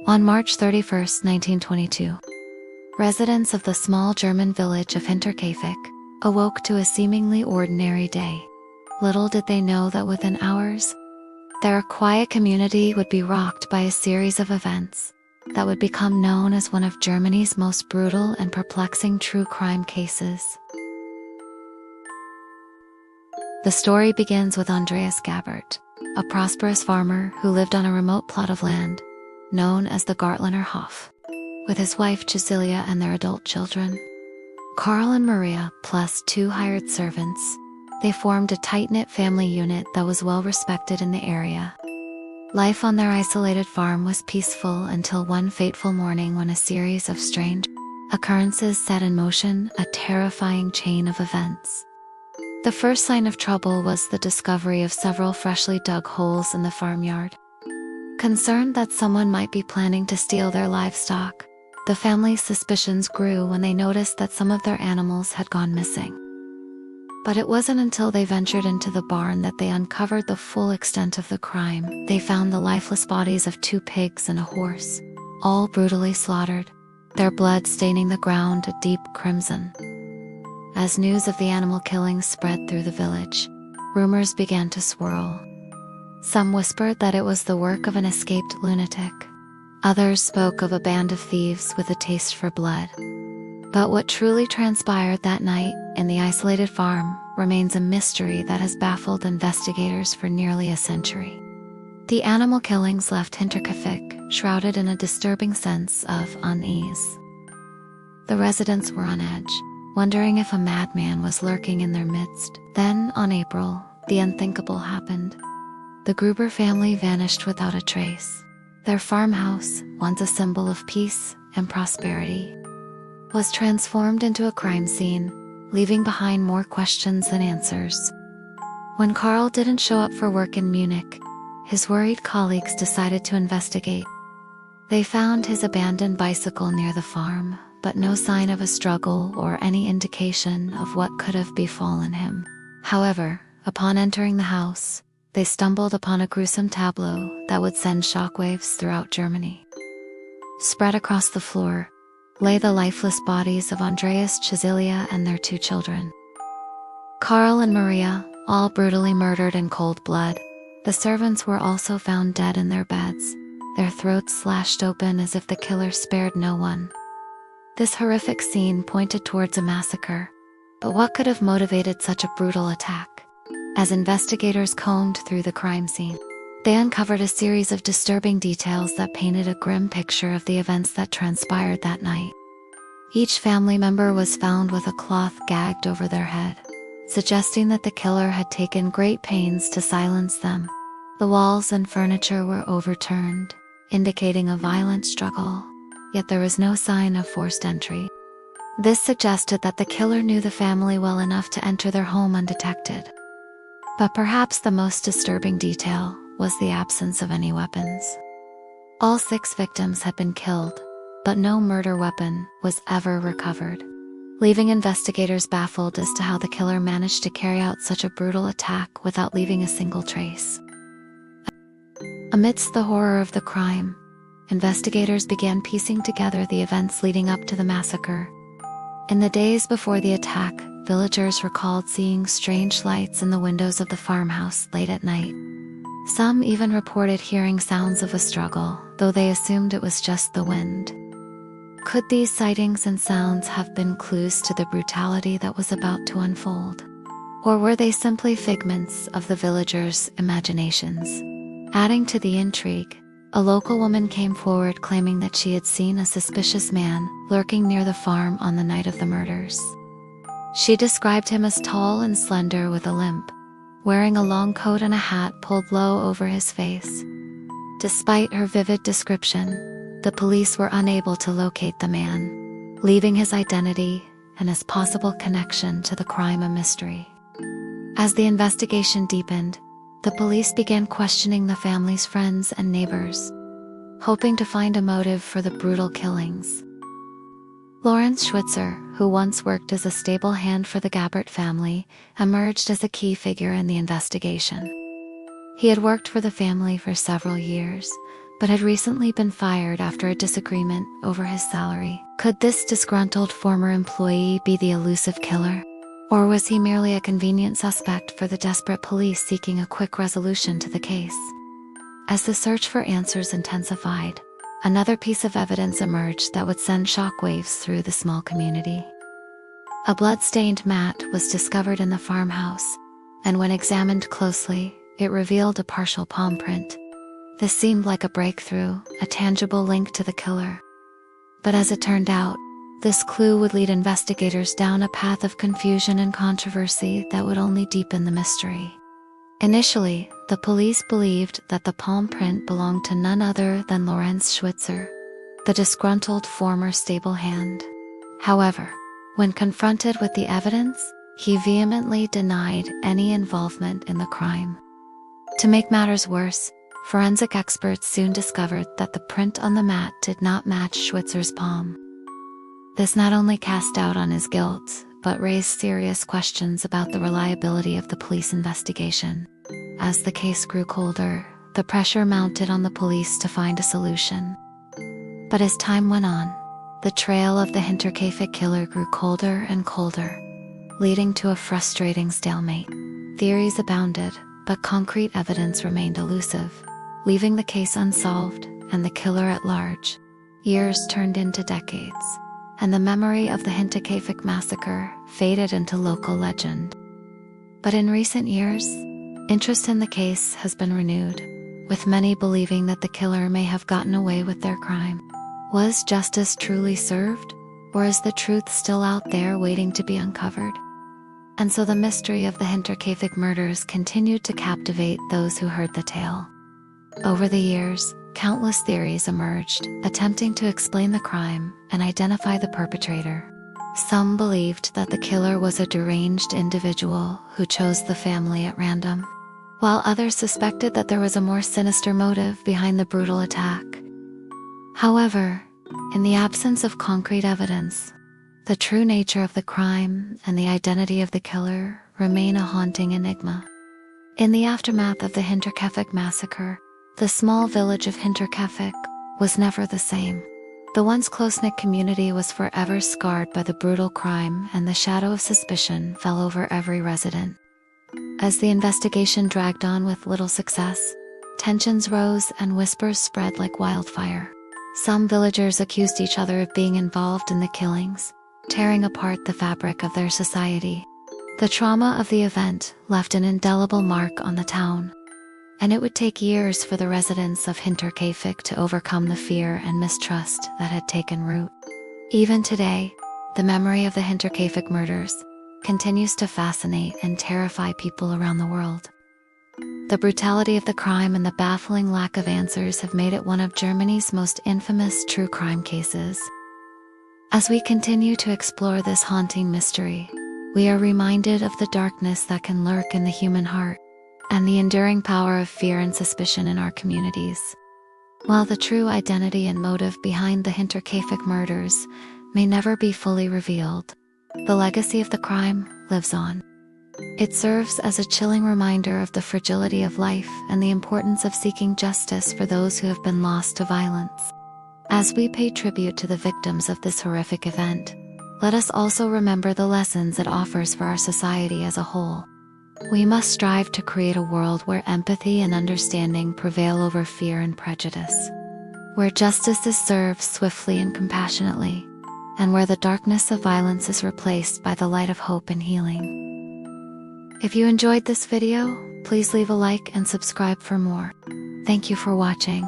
On March 31st, 1922, residents of the small German village of Hinterkaifeck awoke to a seemingly ordinary day. Little did they know that within hours, their quiet community would be rocked by a series of events that would become known as one of Germany's most brutal and perplexing true crime cases. The story begins with Andreas Gabbert, a prosperous farmer who lived on a remote plot of land known as the Gartlener Hof, with his wife Cecilia and their adult children. Karl and Maria, plus 2 hired servants, they formed a tight-knit family unit that was well respected in the area. Life on their isolated farm was peaceful until one fateful morning when a series of strange occurrences set in motion a terrifying chain of events. The first sign of trouble was the discovery of several freshly dug holes in the farmyard. Concerned that someone might be planning to steal their livestock, the family's suspicions grew when they noticed that some of their animals had gone missing. But it wasn't until they ventured into the barn that they uncovered the full extent of the crime. They found the lifeless bodies of 2 pigs and a horse, all brutally slaughtered, their blood staining the ground a deep crimson. As news of the animal killings spread through the village, rumors began to swirl. Some whispered that it was the work of an escaped lunatic. Others spoke of a band of thieves with a taste for blood. But what truly transpired that night in the isolated farm remains a mystery that has baffled investigators for nearly a century. The animal killings left Hinterkaifeck shrouded in a disturbing sense of unease. The residents were on edge, wondering if a madman was lurking in their midst. Then, on April, the unthinkable happened. The Gruber family vanished without a trace. Their farmhouse, once a symbol of peace and prosperity, was transformed into a crime scene, leaving behind more questions than answers. When Karl didn't show up for work in Munich, his worried colleagues decided to investigate. They found his abandoned bicycle near the farm, but no sign of a struggle or any indication of what could have befallen him. However, upon entering the house, they stumbled upon a gruesome tableau that would send shockwaves throughout Germany. Spread across the floor lay the lifeless bodies of Andreas, Cecilia, and their 2 children. Karl and Maria, all brutally murdered in cold blood. The servants were also found dead in their beds, their throats slashed open as if the killer spared no one. This horrific scene pointed towards a massacre, but what could have motivated such a brutal attack? As investigators combed through the crime scene, they uncovered a series of disturbing details that painted a grim picture of the events that transpired that night. Each family member was found with a cloth gagged over their head, suggesting that the killer had taken great pains to silence them. The walls and furniture were overturned, indicating a violent struggle, yet there was no sign of forced entry. This suggested that the killer knew the family well enough to enter their home undetected. But perhaps the most disturbing detail was the absence of any weapons. All 6 victims had been killed, but no murder weapon was ever recovered, leaving investigators baffled as to how the killer managed to carry out such a brutal attack without leaving a single trace. Amidst the horror of the crime, investigators began piecing together the events leading up to the massacre. In the days before the attack, villagers recalled seeing strange lights in the windows of the farmhouse late at night. Some even reported hearing sounds of a struggle, though they assumed it was just the wind. Could these sightings and sounds have been clues to the brutality that was about to unfold? Or were they simply figments of the villagers' imaginations? Adding to the intrigue, a local woman came forward claiming that she had seen a suspicious man lurking near the farm on the night of the murders. She described him as tall and slender with a limp, wearing a long coat and a hat pulled low over his face. Despite her vivid description, the police were unable to locate the man, leaving his identity and his possible connection to the crime a mystery. As the investigation deepened, the police began questioning the family's friends and neighbors, hoping to find a motive for the brutal killings. Lawrence Schwitzer, who once worked as a stable hand for the Gabbert family, emerged as a key figure in the investigation. He had worked for the family for several years, but had recently been fired after a disagreement over his salary. Could this disgruntled former employee be the elusive killer? Or was he merely a convenient suspect for the desperate police seeking a quick resolution to the case? As the search for answers intensified, another piece of evidence emerged that would send shockwaves through the small community. A blood-stained mat was discovered in the farmhouse, and when examined closely, it revealed a partial palm print. This seemed like a breakthrough, a tangible link to the killer. But as it turned out, this clue would lead investigators down a path of confusion and controversy that would only deepen the mystery. Initially, the police believed that the palm print belonged to none other than Lorenz Schwitzer, the disgruntled former stable hand. However, when confronted with the evidence, he vehemently denied any involvement in the crime. To make matters worse, forensic experts soon discovered that the print on the mat did not match Schwitzer's palm. This not only cast doubt on his guilt, but raised serious questions about the reliability of the police investigation. As the case grew colder, the pressure mounted on the police to find a solution. But as time went on, the trail of the Hinterkaifeck killer grew colder and colder, leading to a frustrating stalemate. Theories abounded, but concrete evidence remained elusive, leaving the case unsolved and the killer at large. Years turned into decades, and the memory of the Hinterkaifeck massacre faded into local legend. But in recent years, interest in the case has been renewed, with many believing that the killer may have gotten away with their crime. Was justice truly served, or is the truth still out there waiting to be uncovered? And so the mystery of the Hinterkaifeck murders continued to captivate those who heard the tale. Over the years, countless theories emerged, attempting to explain the crime and identify the perpetrator. Some believed that the killer was a deranged individual who chose the family at random, while others suspected that there was a more sinister motive behind the brutal attack. However, in the absence of concrete evidence, the true nature of the crime and the identity of the killer remain a haunting enigma. In the aftermath of the Hinterkaifeck massacre, the small village of Hinterkaifeck was never the same. The once close-knit community was forever scarred by the brutal crime, and the shadow of suspicion fell over every resident. As the investigation dragged on with little success, tensions rose and whispers spread like wildfire. Some villagers accused each other of being involved in the killings, tearing apart the fabric of their society. The trauma of the event left an indelible mark on the town, and it would take years for the residents of Hinterkaifeck to overcome the fear and mistrust that had taken root. Even today, the memory of the Hinterkaifeck murders continues to fascinate and terrify people around the world. The brutality of the crime and the baffling lack of answers have made it one of Germany's most infamous true crime cases. As we continue to explore this haunting mystery, we are reminded of the darkness that can lurk in the human heart, and the enduring power of fear and suspicion in our communities. While the true identity and motive behind the Hinterkaifeck murders may never be fully revealed, the legacy of the crime lives on. It serves as a chilling reminder of the fragility of life and the importance of seeking justice for those who have been lost to violence. As we pay tribute to the victims of this horrific event, let us also remember the lessons it offers for our society as a whole. We must strive to create a world where empathy and understanding prevail over fear and prejudice, where justice is served swiftly and compassionately, and where the darkness of violence is replaced by the light of hope and healing. If you enjoyed this video, please leave a like and subscribe for more. Thank you for watching.